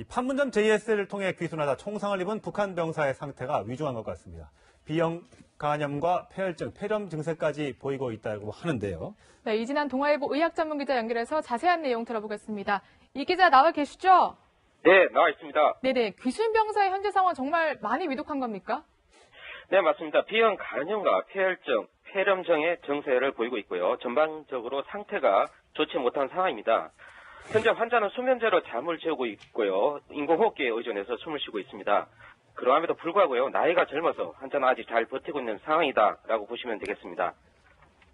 이 판문점 JS를 통해 귀순하다 총상을 입은 북한 병사의 상태가 위중한 것 같습니다. B형 간염과 폐혈증, 폐렴 증세까지 보이고 있다고 하는데요. 네, 이진한 동아일보 의학전문기자 연결해서 자세한 내용 들어보겠습니다. 이 기자 나와 계시죠? 네, 나와 있습니다. 네네, 귀순 병사의 현재 상황 정말 많이 위독한 겁니까? 네, 맞습니다. B형 간염과 폐혈증, 폐렴증의 증세를 보이고 있고요. 전반적으로 상태가 좋지 못한 상황입니다. 현재 환자는 수면제로 잠을 재우고 있고요. 인공호흡기에 의존해서 숨을 쉬고 있습니다. 그러함에도 불구하고요. 나이가 젊어서 환자는 아직 잘 버티고 있는 상황이다라고 보시면 되겠습니다.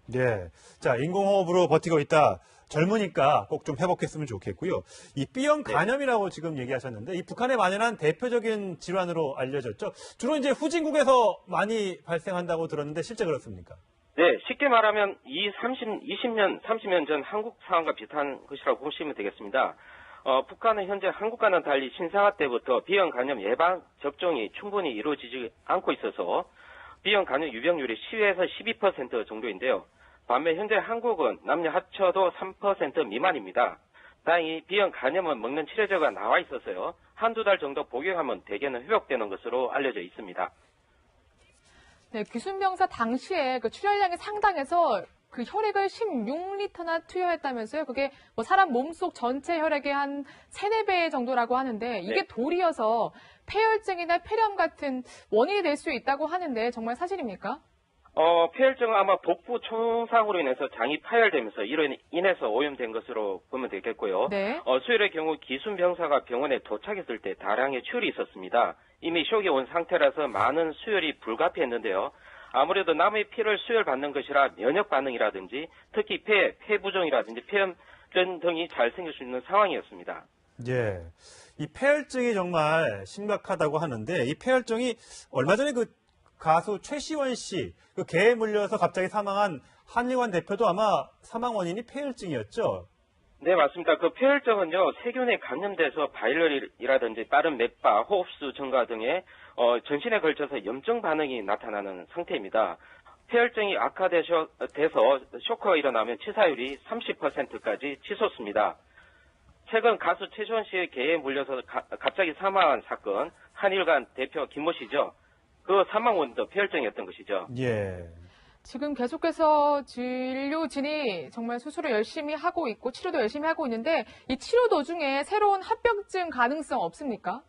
네. 자, 인공호흡으로 버티고 있다. 젊으니까 꼭 좀 회복했으면 좋겠고요. 이 B형 간염이라고 지금 얘기하셨는데 이 북한에 만연한 대표적인 질환으로 알려졌죠. 주로 이제 후진국에서 많이 발생한다고 들었는데 실제 그렇습니까? 네, 쉽게 말하면 20년, 30년 전 한국 상황과 비슷한 것이라고 보시면 되겠습니다. 북한은 현재 한국과는 달리 신생아 때부터 B형 간염 예방 접종이 충분히 이루어지지 않고 있어서 B형 간염 유병률이 10에서 12% 정도인데요. 반면 현재 한국은 남녀 합쳐도 3% 미만입니다. 다행히 B형 간염은 먹는 치료제가 나와 있어서요. 한두 달 정도 복용하면 대개는 회복되는 것으로 알려져 있습니다. 네, 귀순 병사 당시에 그 출혈량이 상당해서 그 혈액을 16리터나 투여했다면서요. 그게 뭐 사람 몸속 전체 혈액의 한 3-4배 정도라고 하는데 이게 네. 도리어서 폐혈증이나 폐렴 같은 원인이 될 수 있다고 하는데 정말 사실입니까? 폐혈증은 아마 복부 총상으로 인해서 장이 파열되면서 이로 인해서 오염된 것으로 보면 되겠고요. 네. 수혈의 경우 기순 병사가 병원에 도착했을 때 다량의 출혈이 있었습니다. 이미 쇼크에 온 상태라서 많은 수혈이 불가피했는데요. 아무래도 남의 피를 수혈받는 것이라 면역 반응이라든지 특히 폐 부종이라든지 폐염증 등이 잘 생길 수 있는 상황이었습니다. 예. 이 폐혈증이 정말 심각하다고 하는데 이 폐혈증이 얼마 전에 그 가수 최시원 씨 그 개에 물려서 갑자기 사망한 한일관 대표도 아마 사망 원인이 폐혈증이었죠. 네, 맞습니다. 그 폐혈증은요, 세균에 감염돼서 바이럴이라든지 빠른 맥박, 호흡수 증가 등의 전신에 걸쳐서 염증 반응이 나타나는 상태입니다. 폐혈증이 악화돼서 쇼크가 일어나면 치사율이 30%까지 치솟습니다. 최근 가수 최시원 씨의 개에 물려서 갑자기 사망한 사건, 한일관 대표 김모 씨죠. 그 사망 원인도 폐혈증이었던 것이죠. 예. 지금 계속해서 진료진이 정말 수술을 열심히 하고 있고 치료도 열심히 하고 있는데 이 치료 도중에 새로운 합병증 가능성 없습니까?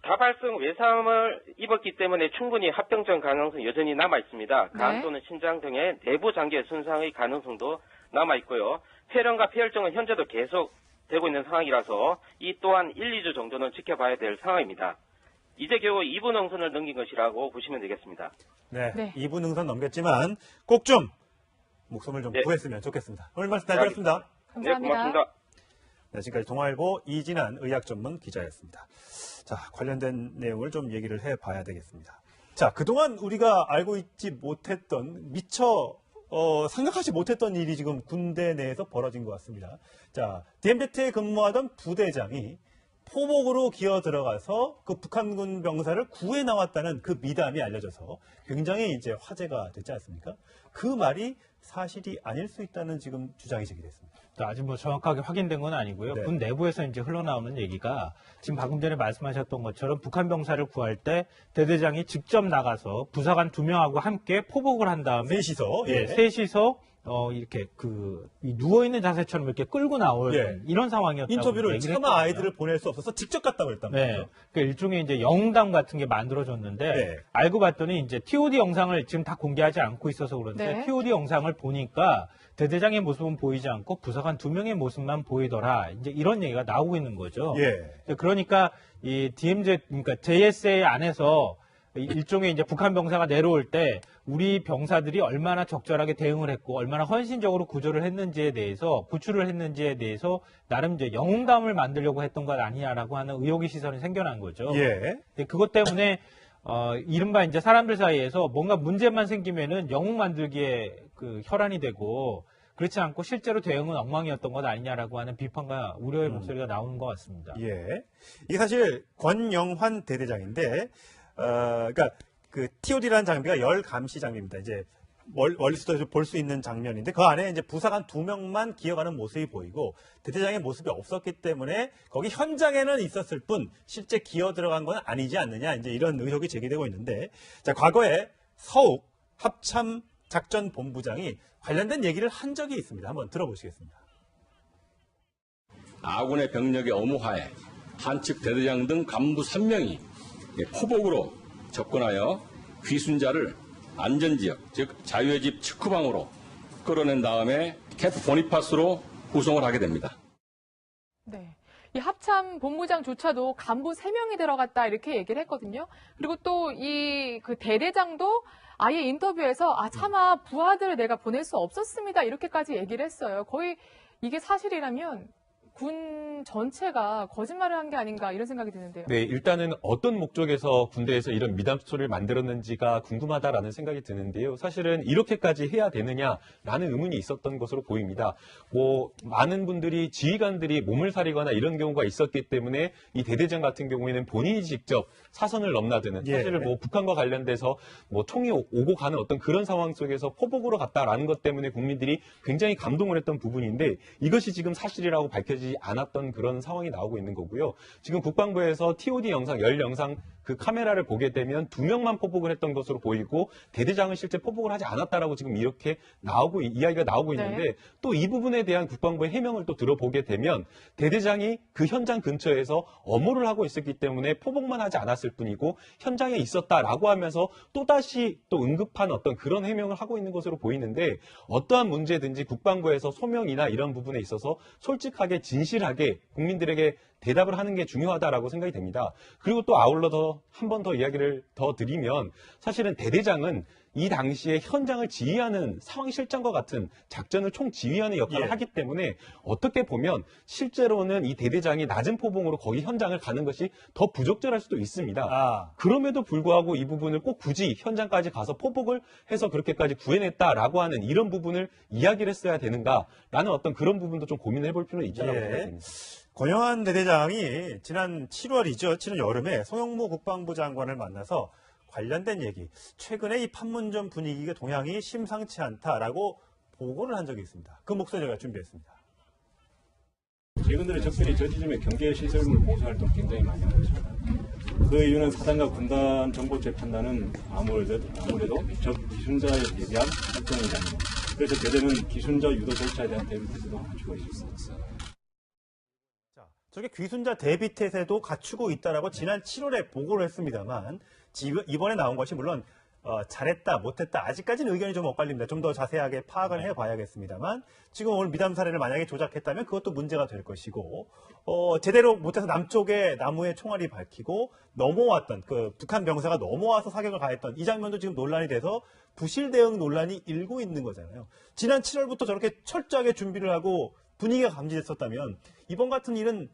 다발성 외상을 입었기 때문에 충분히 합병증 가능성이 여전히 남아 있습니다. 간 네. 또는 신장 등의 내부 장기의 손상의 가능성도 남아 있고요. 폐렴과 폐혈증은 현재도 계속 되고 있는 상황이라서 이 또한 1-2주 정도는 지켜봐야 될 상황입니다. 이제 겨우 2부 능선을 넘긴 것이라고 보시면 되겠습니다. 네. 네. 2부 능선 넘겼지만 꼭 좀 목숨을 좀 네. 구했으면 좋겠습니다. 오늘 말씀 잘 들었습니다. 네, 감사합니다. 고맙습니다. 네, 지금까지 동아일보 이진한 의학전문 기자였습니다. 자, 관련된 내용을 좀 얘기를 해봐야 되겠습니다. 자, 그동안 우리가 알고 있지 못했던 미처 생각하지 못했던 일이 지금 군대 내에서 벌어진 것 같습니다. 자, DMZ에 근무하던 부대장이 포복으로 기어 들어가서 그 북한군 병사를 구해 나왔다는 그 미담이 알려져서 굉장히 이제 화제가 됐지 않습니까? 그 말이 사실이 아닐 수 있다는 지금 주장이 제기됐습니다. 아직 뭐 정확하게 확인된 건 아니고요. 네. 군 내부에서 이제 흘러나오는 얘기가 지금 방금 전에 말씀하셨던 것처럼 북한 병사를 구할 때 대대장이 직접 나가서 부사관 2명하고 함께 포복을 한 다음에 셋이서 예, 셋이서 이렇게 누워있는 자세처럼 이렇게 끌고 나올 예. 이런 상황이었다고 인터뷰를 얘기를 차마 했거든요. 아이들을 보낼 수 없어서 직접 갔다고 했단 네. 말이죠. 그 일종의 이제 영웅담 같은 게 만들어졌는데 네. 알고 봤더니 이제 TOD 영상을 지금 다 공개하지 않고 있어서 그런데 네. TOD 영상을 보니까 대대장의 모습은 보이지 않고 부사관 2명의 모습만 보이더라. 이제 이런 얘기가 나오고 있는 거죠. 예. 그러니까 이 DMZ 그러니까 JSA 안에서 일종의 이제 북한 병사가 내려올 때 우리 병사들이 얼마나 적절하게 대응을 했고 얼마나 헌신적으로 구조를 했는지에 대해서 구출을 했는지에 대해서 나름 이제 영웅담을 만들려고 했던 것 아니냐라고 하는 의혹의 시선이 생겨난 거죠. 예. 근데 그것 때문에 이른바 이제 사람들 사이에서 뭔가 문제만 생기면은 영웅 만들기에 그 혈안이 되고 그렇지 않고 실제로 대응은 엉망이었던 것 아니냐라고 하는 비판과 우려의 목소리가 나오는 것 같습니다. 예. 이게 사실 권영환 대대장인데, 그러니까 그 TOD라는 장비가 열 감시 장비입니다. 이제 멀리서도 볼 수 있는 장면인데 그 안에 이제 부사관 2명만 기어가는 모습이 보이고 대대장의 모습이 없었기 때문에 거기 현장에는 있었을 뿐 실제 기어 들어간 건 아니지 않느냐 이제 이런 의혹이 제기되고 있는데 자 과거에 서욱 합참 작전 본부장이 관련된 얘기를 한 적이 있습니다. 한번 들어보시겠습니다. 아군의 병력의 엄호하에 한측 대대장 등 간부 3명이 포복으로 접근하여 귀순자를 안전지역, 즉 자유의 집 측후방으로 끌어낸 다음에 캠프 보니파스로 구송을 하게 됩니다. 네. 이 합참 본부장조차도 간부 3명이 들어갔다 이렇게 얘기를 했거든요. 그리고 또 이 그 대대장도 아예 인터뷰에서 차마 부하들을 내가 보낼 수 없었습니다. 이렇게까지 얘기를 했어요. 거의 이게 사실이라면 군 전체가 거짓말을 한 게 아닌가 이런 생각이 드는데요. 네, 일단은 어떤 목적에서 군대에서 이런 미담 스토리를 만들었는지가 궁금하다라는 생각이 드는데요. 사실은 이렇게까지 해야 되느냐라는 의문이 있었던 것으로 보입니다. 많은 분들이 지휘관들이 몸을 사리거나 이런 경우가 있었기 때문에 이 대대장 같은 경우에는 본인이 직접 사선을 넘나드는 사실은 북한과 관련돼서 총이 오고 가는 어떤 그런 상황 속에서 포복으로 갔다라는 것 때문에 국민들이 굉장히 감동을 했던 부분인데 이것이 지금 사실이라고 밝혀지지 않았던 그런 상황이 나오고 있는 거고요. 지금 국방부에서 TOD 영상, 열 영상 그 카메라를 보게 되면 2명만 포복을 했던 것으로 보이고 대대장은 실제 포복을 하지 않았다라고 지금 이렇게 이야기가 나오고 있는데 또 이 부분에 대한 국방부의 해명을 또 들어보게 되면 대대장이 그 현장 근처에서 엄호를 하고 있었기 때문에 포복만 하지 않았을 뿐이고 현장에 있었다라고 하면서 또다시 또 응급한 어떤 그런 해명을 하고 있는 것으로 보이는데 어떠한 문제든지 국방부에서 소명이나 이런 부분에 있어서 솔직하게 진실하게 국민들에게 대답을 하는 게 중요하다라고 생각이 됩니다. 그리고 또 아울러 한 번 더 이야기를 더 드리면 사실은 대대장은 이 당시에 현장을 지휘하는 상황 실장과 같은 작전을 총지휘하는 역할을 하기 때문에 어떻게 보면 실제로는 이 대대장이 낮은 포봉으로 거기 현장을 가는 것이 더 부적절할 수도 있습니다. 그럼에도 불구하고 이 부분을 꼭 굳이 현장까지 가서 포복을 해서 그렇게까지 구해냈다라고 하는 이런 부분을 이야기를 했어야 되는가라는 어떤 그런 부분도 좀 고민을 해볼 필요는 있다고 생각합니다. 권영한 대대장이 지난 7월이죠. 지난 여름에 송영무 국방부 장관을 만나서 관련된 얘기, 최근에 이 판문점 분위기가 동향이 심상치 않다라고 보고를 한 적이 있습니다. 그 목소리 저희가 준비했습니다. 최근 들어 적군이 저 지점에 경계 시설물 보수 활동 굉장히 많이 하고 있습니다. 그 이유는 사단과 군단 정보체 판단은 아무래도 적 기순자에 대한 활동이지 않나. 그래서 대대는 기순자 유도 절차에 대한 대비 태세도 갖추고 있습니다. 저게 귀순자 대비 태세도 갖추고 있다라고 지난 7월에 보고를 했습니다만 이번에 나온 것이 물론 잘했다 못했다 아직까지는 의견이 좀 엇갈립니다. 좀 더 자세하게 파악을 해봐야겠습니다만 지금 오늘 미담 사례를 만약에 조작했다면 그것도 문제가 될 것이고 제대로 못해서 남쪽에 나무에 총알이 밝히고 넘어왔던 그 북한 병사가 넘어와서 사격을 가했던 이 장면도 지금 논란이 돼서 부실 대응 논란이 일고 있는 거잖아요. 지난 7월부터 저렇게 철저하게 준비를 하고 분위기가 감지됐었다면 이번 같은 일은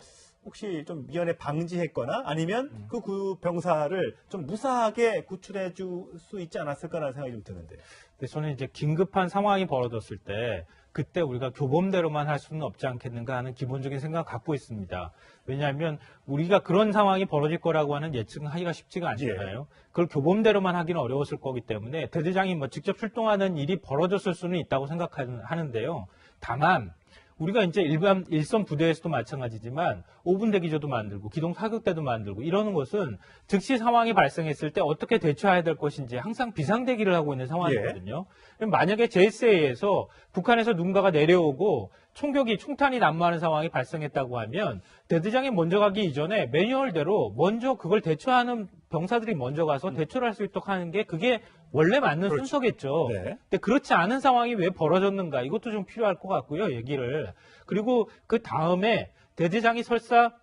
혹시 좀 미연에 방지했거나 아니면 그 병사를 좀 무사하게 구출해 줄 수 있지 않았을까라는 생각이 좀 드는데. 근데 저는 이제 긴급한 상황이 벌어졌을 때 그때 우리가 교범대로만 할 수는 없지 않겠는가 하는 기본적인 생각을 갖고 있습니다. 왜냐하면 우리가 그런 상황이 벌어질 거라고 하는 예측은 하기가 쉽지가 않잖아요. 그걸 교범대로만 하기는 어려웠을 거기 때문에 대대장이 직접 출동하는 일이 벌어졌을 수는 있다고 생각하는데요. 다만 우리가 이제 일선 부대에서도 마찬가지지만 5분 대기조도 만들고 기동 사격대도 만들고 이러는 것은 즉시 상황이 발생했을 때 어떻게 대처해야 될 것인지 항상 비상대기를 하고 있는 상황이거든요. 만약에 JSA에서 북한에서 누군가가 내려오고 총탄이 난무하는 상황이 발생했다고 하면 대대장이 먼저 가기 이전에 매뉴얼대로 먼저 그걸 대처하는 병사들이 먼저 가서 대처를 할 수 있도록 하는 게 그게 원래 맞는 순서겠죠. 근데 그렇지 않은 상황이 왜 벌어졌는가 이것도 좀 필요할 것 같고요. 얘기를. 그리고 그 다음에 대대장이 설사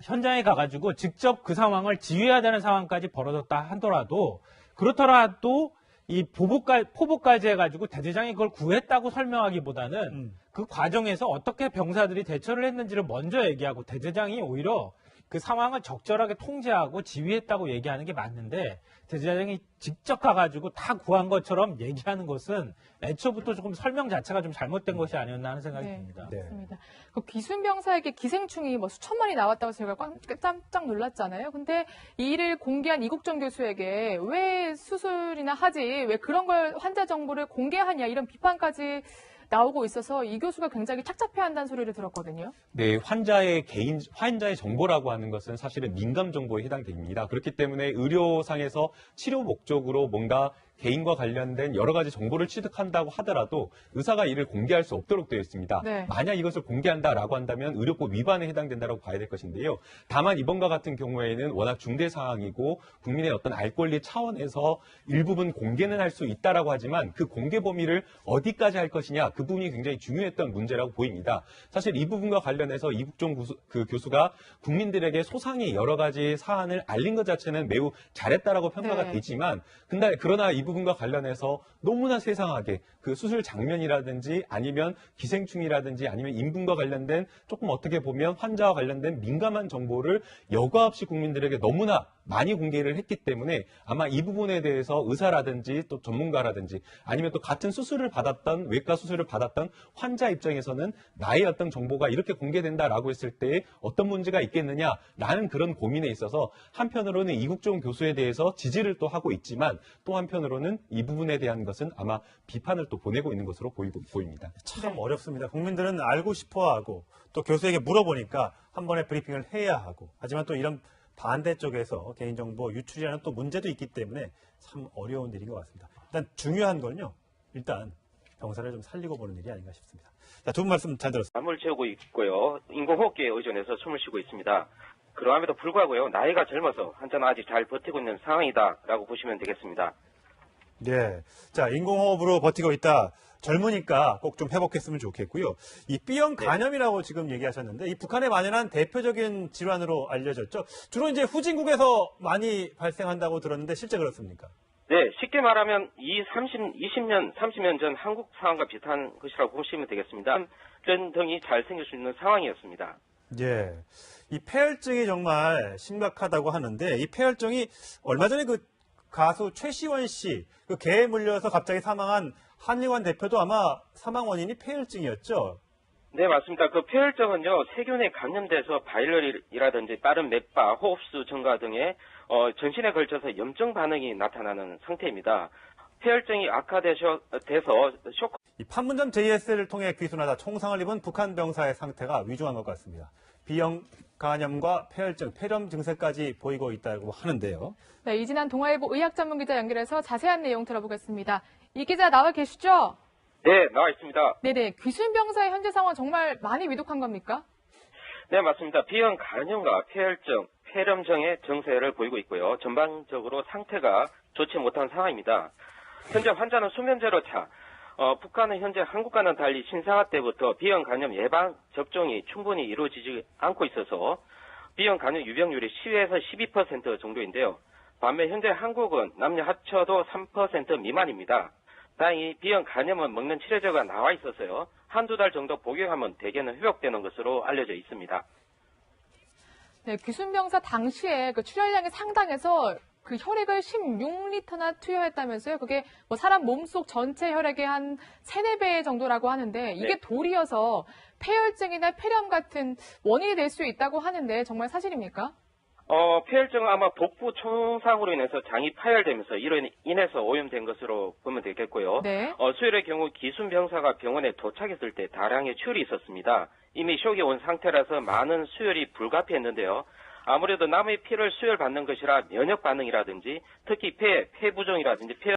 현장에 가가지고 직접 그 상황을 지휘해야 되는 상황까지 벌어졌다 하더라도 그렇더라도 이 포복까지 해가지고 대대장이 그걸 구했다고 설명하기보다는 그 과정에서 어떻게 병사들이 대처를 했는지를 먼저 얘기하고 대대장이 오히려 그 상황을 적절하게 통제하고 지휘했다고 얘기하는 게 맞는데 대제사장이 직접 가가지고 다 구한 것처럼 얘기하는 것은 애초부터 조금 설명 자체가 좀 잘못된 것이 아니었나 하는 생각이 듭니다. 네. 맞습니다. 그 귀순병사에게 기생충이 뭐 수천만이 나왔다고 제가 깜짝 놀랐잖아요. 근데 이 일을 공개한 이국정 교수에게 왜 수술이나 하지, 왜 그런 걸 환자 정보를 공개하냐 이런 비판까지 나오고 있어서 이 교수가 굉장히 착잡해한다는 소리를 들었거든요. 네, 환자의 정보라고 하는 것은 사실은 민감 정보에 해당됩니다. 그렇기 때문에 의료상에서 치료 목적으로 뭔가 개인과 관련된 여러 가지 정보를 취득한다고 하더라도 의사가 이를 공개할 수 없도록 되어 있습니다. 네. 만약 이것을 공개한다라고 한다면 의료법 위반에 해당된다고 봐야 될 것인데요. 다만 이번과 같은 경우에는 워낙 중대 사항이고 국민의 어떤 알 권리 차원에서 일부분 공개는 할 수 있다라고 하지만 그 공개 범위를 어디까지 할 것이냐 그 부분이 굉장히 중요했던 문제라고 보입니다. 사실 이 부분과 관련해서 이국종 교수가 국민들에게 소상히 여러 가지 사안을 알린 것 자체는 매우 잘했다라고 평가가 네. 되지만 그러나 이 부분과 관련해서 너무나 세상하게 그 수술 장면이라든지 아니면 기생충이라든지 아니면 인분과 관련된 조금 어떻게 보면 환자와 관련된 민감한 정보를 여과 없이 국민들에게 너무나 많이 공개를 했기 때문에 아마 이 부분에 대해서 의사라든지 또 전문가라든지 아니면 또 같은 수술을 받았던 외과 수술을 받았던 환자 입장에서는 나의 어떤 정보가 이렇게 공개된다라고 했을 때 어떤 문제가 있겠느냐라는 그런 고민에 있어서 한편으로는 이국종 교수에 대해서 지지를 또 하고 있지만 또 한편으로는 이 부분에 대한 것은 아마 비판을 또 보내고 있는 것으로 보입니다. 참 어렵습니다. 국민들은 알고 싶어하고 또 교수에게 물어보니까 한 번에 브리핑을 해야 하고 하지만 또 이런 반대쪽에서 개인정보 유출이라는 또 문제도 있기 때문에 참 어려운 일인 것 같습니다. 일단 중요한 건요. 일단 병사를 좀 살리고 보는 일이 아닌가 싶습니다. 자, 두 분 말씀 잘 들었습니다. 잠을 재우고 있고요. 인공호흡기에 의존해서 숨을 쉬고 있습니다. 그러함에도 불구하고요. 나이가 젊어서 환자는 아직 잘 버티고 있는 상황이다라고 보시면 되겠습니다. 네. 자, 인공호흡으로 버티고 있다. 젊으니까 꼭 좀 회복했으면 좋겠고요. 이 B형 간염이라고 지금 얘기하셨는데 이 북한에 만연한 대표적인 질환으로 알려졌죠. 주로 이제 후진국에서 많이 발생한다고 들었는데 실제 그렇습니까? 네, 쉽게 말하면 20년, 30년 전 한국 상황과 비슷한 것이라고 보시면 되겠습니다. 등이 잘 생길 수 있는 상황이었습니다. 예. 이 폐혈증이 정말 심각하다고 하는데 이 폐혈증이 얼마 전에 그 가수 최시원 씨 그 개에 물려서 갑자기 사망한 한일관 대표도 아마 사망 원인이 폐혈증이었죠. 네, 맞습니다. 그 폐혈증은요, 세균에 감염돼서 바이럴이라든지 빠른 맥박, 호흡수 증가 등의 전신에 걸쳐서 염증 반응이 나타나는 상태입니다. 폐혈증이 악화돼서 쇼크. 이 판문점 JS를 통해 귀순하다 총상을 입은 북한 병사의 상태가 위중한 것 같습니다. B형 간염과 폐혈증, 폐렴 증세까지 보이고 있다고 하는데요. 네, 이진한 동아일보 의학 전문 기자 연결해서 자세한 내용 들어보겠습니다. 이 기자 나와 계시죠? 네, 나와 있습니다. 네네, 귀순병사의 현재 상황 정말 많이 위독한 겁니까? 네, 맞습니다. B형 간염과 폐혈증, 폐렴증의 증세를 보이고 있고요. 전반적으로 상태가 좋지 못한 상황입니다. 현재 환자는 수면제로 북한은 현재 한국과는 달리 신사가 때부터 B형 간염 예방 접종이 충분히 이루어지지 않고 있어서 B형 간염 유병률이 10에서 12% 정도인데요. 반면 현재 한국은 남녀 합쳐도 3% 미만입니다. 다행히 B형 간염은 먹는 치료제가 나와 있어서요. 한두 달 정도 복용하면 대개는 회복되는 것으로 알려져 있습니다. 네, 귀순병사 당시에 그 출혈량이 상당해서 그 혈액을 16리터나 투여했다면서요. 그게 뭐 사람 몸속 전체 혈액의 한 3-4배 정도라고 하는데 이게 네. 돌이어서 폐혈증이나 폐렴 같은 원인이 될 수 있다고 하는데 정말 사실입니까? 폐혈증은 아마 복부 총상으로 인해서 장이 파열되면서 이로 인해서 오염된 것으로 보면 되겠고요. 네. 수혈의 경우 기순병사가 병원에 도착했을 때 다량의 출혈이 있었습니다. 이미 쇼크에 온 상태라서 많은 수혈이 불가피했는데요. 아무래도 남의 피를 수혈받는 것이라 면역 반응이라든지 특히 폐 부종이라든지 폐